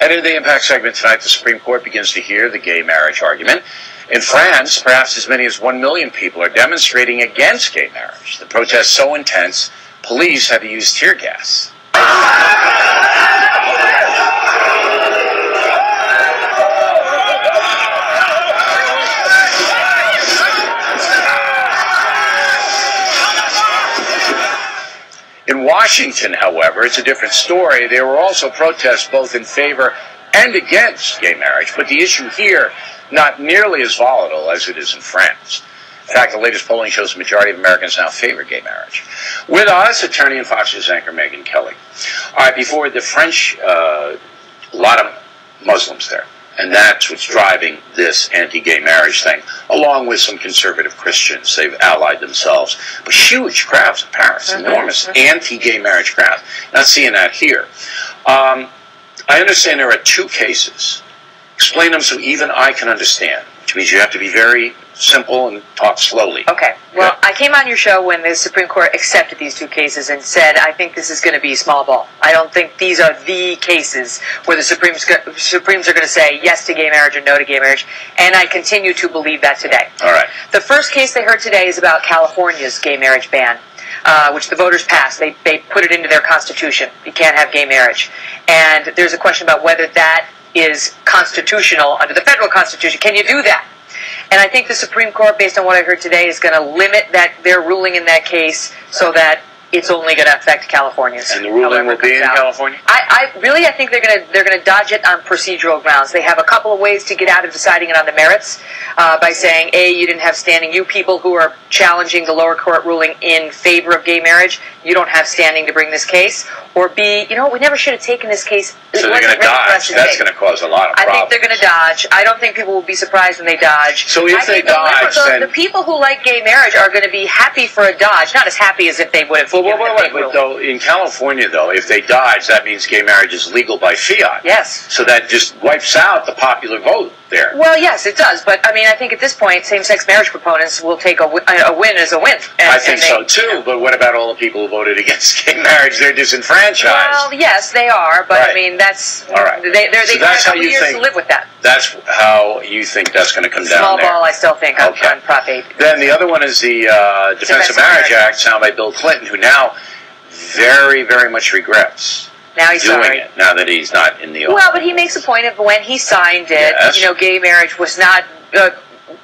And in the Impact segment tonight, the Supreme Court begins to hear the gay marriage argument. In France, perhaps as many as 1 million people are demonstrating against gay marriage. The protest so intense, police had to use tear gas. In Washington, however, it's a different story. There were also protests both in favor and against gay marriage, but the issue here, not nearly as volatile as it is in France. In fact, the latest polling shows the majority of Americans now favor gay marriage. With us, attorney and Fox News anchor Megyn Kelly. All right, before the French, a lot of Muslims there, and that's what's driving this anti-gay marriage thing, along with some conservative Christians. They've allied themselves. But huge crowds in Paris, enormous anti-gay marriage crowds. Not seeing that here. I understand there are 2 cases. Explain them so even I can understand, which means you have to be very simple and talk slowly. Okay. Well, I came on your show when the Supreme Court accepted these 2 cases and said, I think this is going to be small ball. I don't think these are the cases where the Supremes are going to say yes to gay marriage or no to gay marriage, and I continue to believe that today. All right. The first case they heard today is about California's gay marriage ban, which the voters passed. They put it into their constitution. You can't have gay marriage. And there's a question about whether that is constitutional under the federal constitution. Can you do that? And I think the Supreme Court, based on what I heard today, is going to limit their ruling in that case so that it's only going to affect Californians. And the ruling will be in California? I think they're going to dodge it on procedural grounds. They have a couple of ways to get out of deciding it on the merits by saying, A, you didn't have standing. You people who are challenging the lower court ruling in favor of gay marriage, you don't have standing to bring this case. Or B, you know what, we never should have taken this case. So they're going to dodge. That's going to cause a lot of problems. I think they're going to dodge. I don't think people will be surprised when they dodge. So if they dodge, then the people who like gay marriage are going to be happy for a dodge, not as happy as if they would have. But though in California, though, if they dodge, that means gay marriage is legal by fiat. Yes. So that just wipes out the popular vote there. Well, yes, it does. But I mean, I think at this point, same-sex marriage proponents will take a win as a win. I think so too. But what about all the people who voted against gay marriage? They're disenfranchised. Well, yes, they are. But I mean, that's all right. They have a couple years to live with that. That's how you think that's going to come down. Small ball, I still think on Prop 8. Then the other one is the Defense of Marriage Act, signed by Bill Clinton, who now very, very much regrets doing it, now that he's not in the office. Well, but he makes a point of when he signed it, you know, gay marriage was not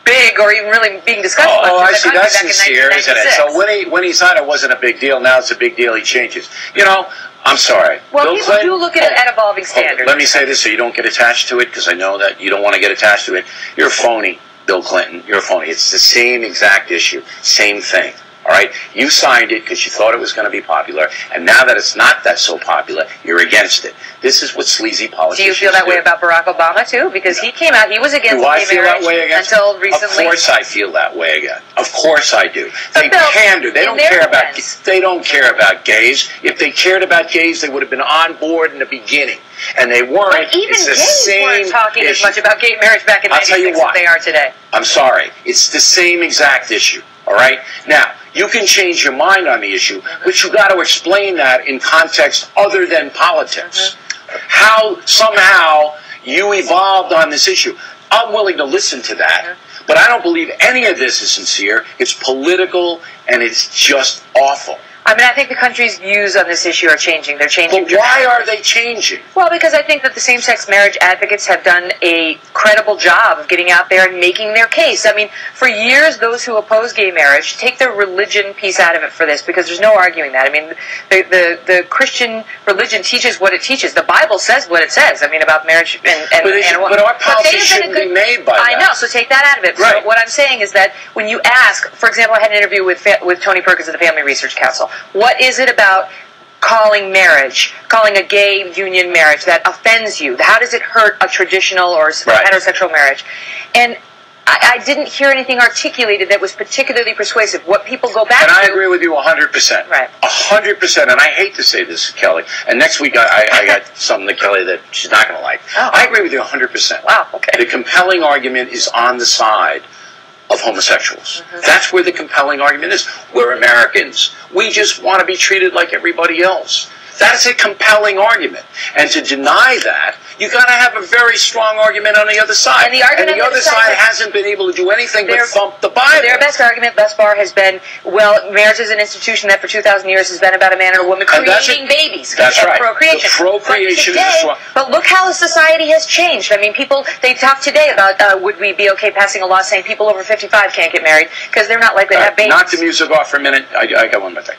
big or even really being discussed much in the country that's back in sincere, isn't it? So when he signed it, wasn't a big deal. Now it's a big deal. He changes. You know, I'm sorry. Well, Bill people do look at it at evolving standards. Let me say this so you don't get attached to it, because I know that you don't want to get attached to it. You're a phony, Bill Clinton. You're a phony. It's the same exact issue, same thing. All right, you signed it because you thought it was going to be popular, and now that it's not that so popular, you're against it. This is what sleazy politicians do. You feel that way about Barack Obama too? Because he came out, he was against gay marriage until recently. Of course, I feel that way again. Of course, I do. They Bill, pander. They don't care about. They don't care about gays. If they cared about gays, they would have been on board in the beginning, and they weren't. But even it's the gays same weren't talking issue. as much about gay marriage back in '96 as they are today. I'm sorry. It's the same exact issue. All right. Now, you can change your mind on the issue, but you got to explain that in context other than politics. How somehow you evolved on this issue. I'm willing to listen to that, but I don't believe any of this is sincere. It's political, and it's just awful. I mean, I think the country's views on this issue are changing. They're changing. But why are they changing? Well, because I think that the same-sex marriage advocates have done a credible job of getting out there and making their case. I mean, for years, those who oppose gay marriage take the religion piece out of it for this, because there's no arguing that. I mean, the Christian religion teaches what it teaches. The Bible says what it says. I mean, about marriage and but our policy shouldn't be made by that. I know, so take that out of it. Right. So what I'm saying is that when you ask, for example, I had an interview with Tony Perkins of the Family Research Council. What is it about calling a gay union marriage that offends you? How does it hurt a traditional or heterosexual marriage? And I didn't hear anything articulated that was particularly persuasive. What people go back to... And I agree with you 100%. Right. 100%. And I hate to say this, Kelly. And next week I got something to Kelly that she's not going to like. Oh. I agree with you 100%. Wow, okay. The compelling argument is on the side of homosexuals. That's where the compelling argument is. We're Americans. We just want to be treated like everybody else. That's a compelling argument. And to deny that, you got to have a very strong argument on the other side. And the argument and the other side hasn't been able to do anything but thump the Bible. Their best argument thus far has been, well, marriage is an institution that for 2,000 years has been about a man and a woman creating babies. That's right. Procreation. The procreation but today, is strong. But look how society has changed. I mean, people, they talk today about would we be okay passing a law saying people over 55 can't get married because they're not likely to have babies. Knock the music off for a minute. I got one more thing.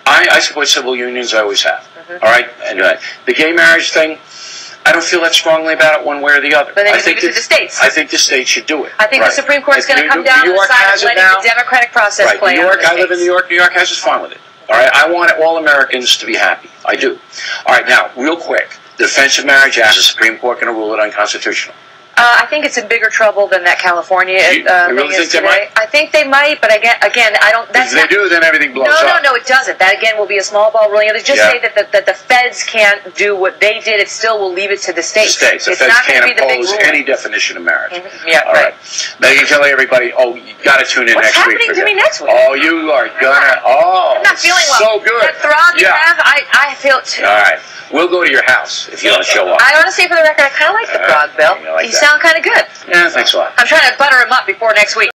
I support civil unions. I always have. All right? And the gay marriage thing, I don't feel that strongly about it one way or the other. But then you leave it to the states. I think the states should do it. I think the Supreme Court is going to come down on the side of letting the democratic process play out. I live in New York. New York has its fun with it. All right? I want all Americans to be happy. I do. All right, now, real quick. The Defense of Marriage Act, is the Supreme Court going to rule it unconstitutional? I think it's in bigger trouble than that California thing really is today. Might? I think they might, but again, I don't. If they do, then everything blows up. No, it doesn't. That again will be a small ball ruling. They just say that the feds can't do what they did. It still will leave it to the states. The feds can't impose any definition of marriage. Yeah, all right. Megan Kelly, everybody. Oh, you got to tune in next week. What's happening to me next week? Oh, you are gonna. Oh, I'm not feeling well. So good. That throb you have, I feel it too. All right. We'll go to your house if you want to show up. I want to say for the record, I kind of like the frog, Bill. You sound kind of good. Yeah, thanks a lot. I'm trying to butter him up before next week.